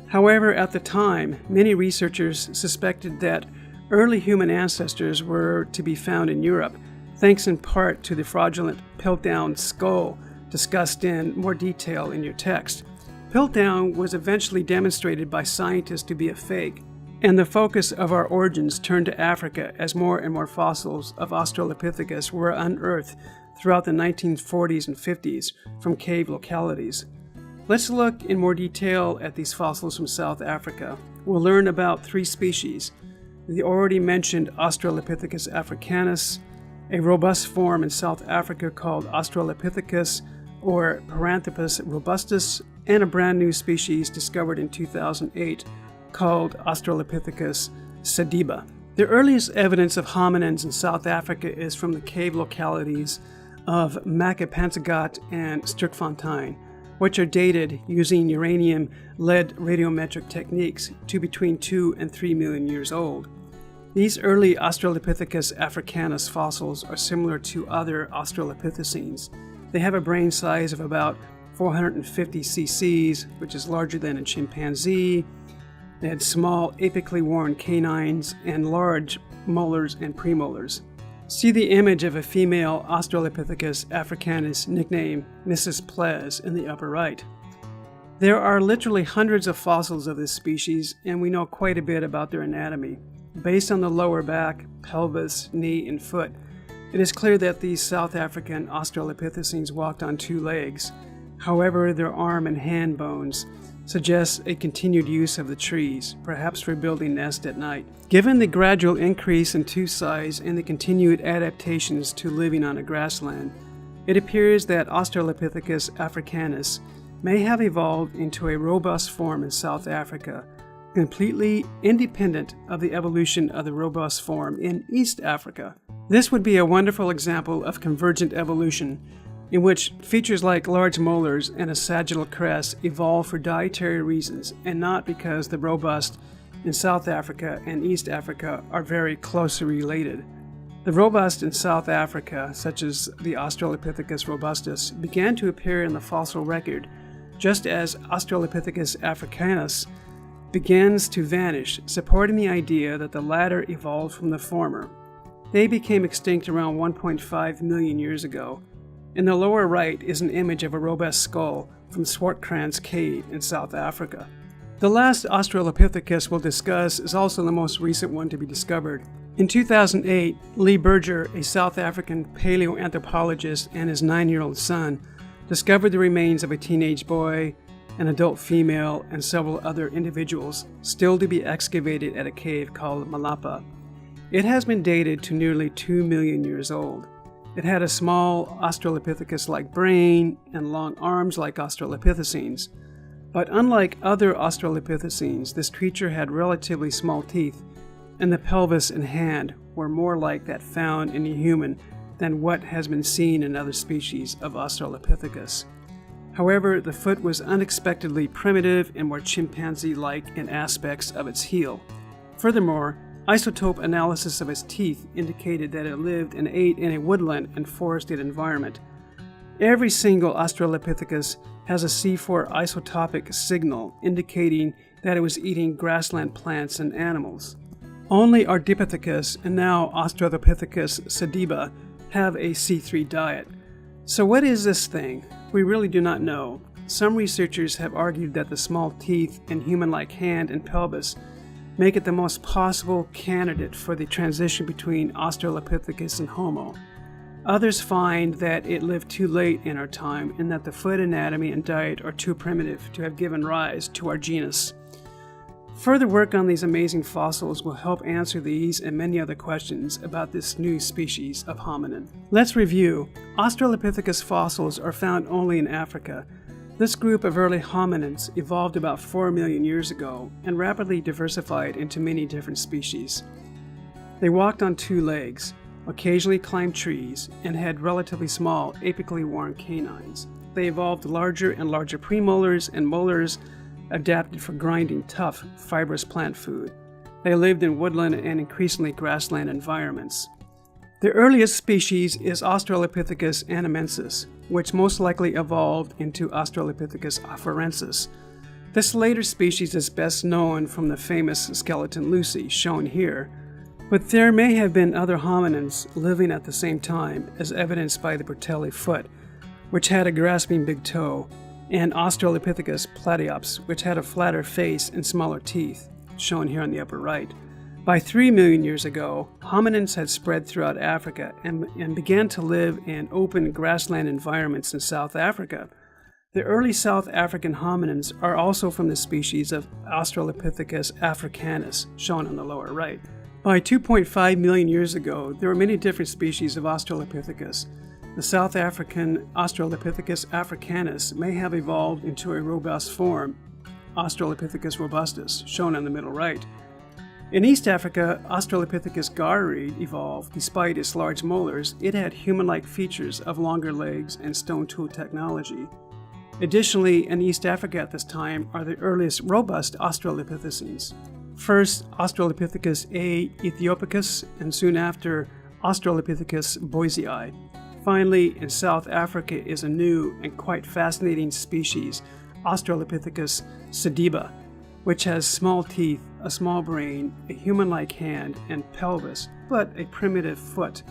S1: However, at the time, many researchers suspected that early human ancestors were to be found in Europe, thanks in part to the fraudulent Piltdown skull discussed in more detail in your text. Piltdown was eventually demonstrated by scientists to be a fake, and the focus of our origins turned to Africa as more and more fossils of Australopithecus were unearthed throughout the 1940s and 50s from cave localities. Let's look in more detail at these fossils from South Africa. We'll learn about 3 species: the already mentioned Australopithecus africanus, a robust form in South Africa called Australopithecus or Paranthropus robustus, and a brand new species discovered in 2008 called Australopithecus sediba. The earliest evidence of hominins in South Africa is from the cave localities of Makapansagat and Sterkfontein, which are dated using uranium-lead radiometric techniques to between 2 and 3 million years old. These early Australopithecus africanus fossils are similar to other Australopithecines. They have a brain size of about 450 cc's, which is larger than a chimpanzee. They had small apically worn canines and large molars and premolars. See the image of a female Australopithecus africanus nicknamed Mrs. Plez in the upper right. There are literally hundreds of fossils of this species, and we know quite a bit about their anatomy. Based on the lower back, pelvis, knee, and foot, it is clear that these South African Australopithecines walked on 2 legs. However, their arm and hand bones suggest a continued use of the trees, perhaps for building nests at night. Given the gradual increase in tooth size and the continued adaptations to living on a grassland, it appears that Australopithecus africanus may have evolved into a robust form in South Africa, completely independent of the evolution of the robust form in East Africa. This would be a wonderful example of convergent evolution, in which features like large molars and a sagittal crest evolve for dietary reasons and not because the robust in South Africa and East Africa are very closely related. The robust in South Africa, such as the Australopithecus robustus, began to appear in the fossil record just as Australopithecus africanus begins to vanish, supporting the idea that the latter evolved from the former. They became extinct around 1.5 million years ago. In the lower right is an image of a robust skull from Swartkrans Cave in South Africa. The last Australopithecus we'll discuss is also the most recent one to be discovered. In 2008, Lee Berger, a South African paleoanthropologist, and his 9-year-old son discovered the remains of a teenage boy, an adult female, and several other individuals, still to be excavated at a cave called Malapa. It has been dated to nearly 2 million years old. It had a small Australopithecus-like brain and long arms like Australopithecines. But unlike other Australopithecines, this creature had relatively small teeth, and the pelvis and hand were more like that found in a human than what has been seen in other species of Australopithecus. However, the foot was unexpectedly primitive and more chimpanzee-like in aspects of its heel. Furthermore, isotope analysis of its teeth indicated that it lived and ate in a woodland and forested environment. Every single Australopithecus has a C4 isotopic signal indicating that it was eating grassland plants and animals. Only Ardipithecus and now Australopithecus sediba have a C3 diet. So what is this thing? We really do not know. Some researchers have argued that the small teeth and human-like hand and pelvis make it the most possible candidate for the transition between Australopithecus and Homo. Others find that it lived too late in our time and that the foot anatomy and diet are too primitive to have given rise to our genus. Further work on these amazing fossils will help answer these and many other questions about this new species of hominin. Let's review. Australopithecus fossils are found only in Africa. This group of early hominins evolved about 4 million years ago and rapidly diversified into many different species. They walked on 2 legs, occasionally climbed trees, and had relatively small apically worn canines. They evolved larger and larger premolars and molars adapted for grinding tough, fibrous plant food. They lived in woodland and increasingly grassland environments. The earliest species is Australopithecus annamensis, which most likely evolved into Australopithecus afarensis. This later species is best known from the famous skeleton Lucy, shown here, but there may have been other hominins living at the same time, as evidenced by the Bertelli foot, which had a grasping big toe, and Australopithecus platyops, which had a flatter face and smaller teeth, shown here on the upper right. By 3 million years ago, hominins had spread throughout Africa and began to live in open grassland environments in South Africa. The early South African hominins are also from the species of Australopithecus africanus, shown on the lower right. By 2.5 million years ago, there were many different species of Australopithecus. The South African Australopithecus africanus may have evolved into a robust form, Australopithecus robustus, shown on the middle right. In East Africa, Australopithecus garhi evolved. Despite its large molars, it had human-like features of longer legs and stone tool technology. Additionally, in East Africa at this time are the earliest robust Australopithecines. First, Australopithecus A. ethiopicus, and soon after, Australopithecus boisei. Finally, in South Africa is a new and quite fascinating species, Australopithecus sediba, which has small teeth, a small brain, a human-like hand and pelvis, but a primitive foot.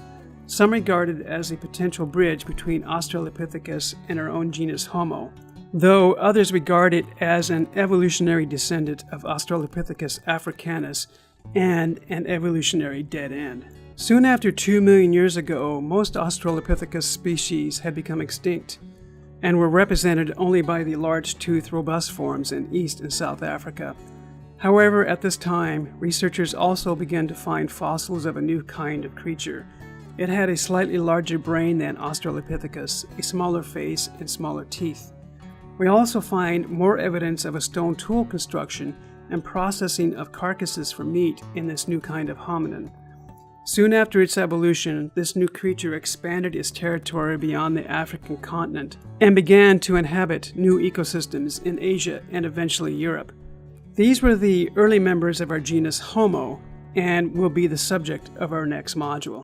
S1: Some regard it as a potential bridge between Australopithecus and our own genus Homo, though others regard it as an evolutionary descendant of Australopithecus africanus and an evolutionary dead end. Soon after 2 million years ago, most Australopithecus species had become extinct and were represented only by the large-toothed robust forms in East and South Africa. However, at this time, researchers also began to find fossils of a new kind of creature. It had a slightly larger brain than Australopithecus, a smaller face, and smaller teeth. We also find more evidence of a stone tool construction and processing of carcasses for meat in this new kind of hominin. Soon after its evolution, this new creature expanded its territory beyond the African continent and began to inhabit new ecosystems in Asia and eventually Europe. These were the early members of our genus Homo and will be the subject of our next module.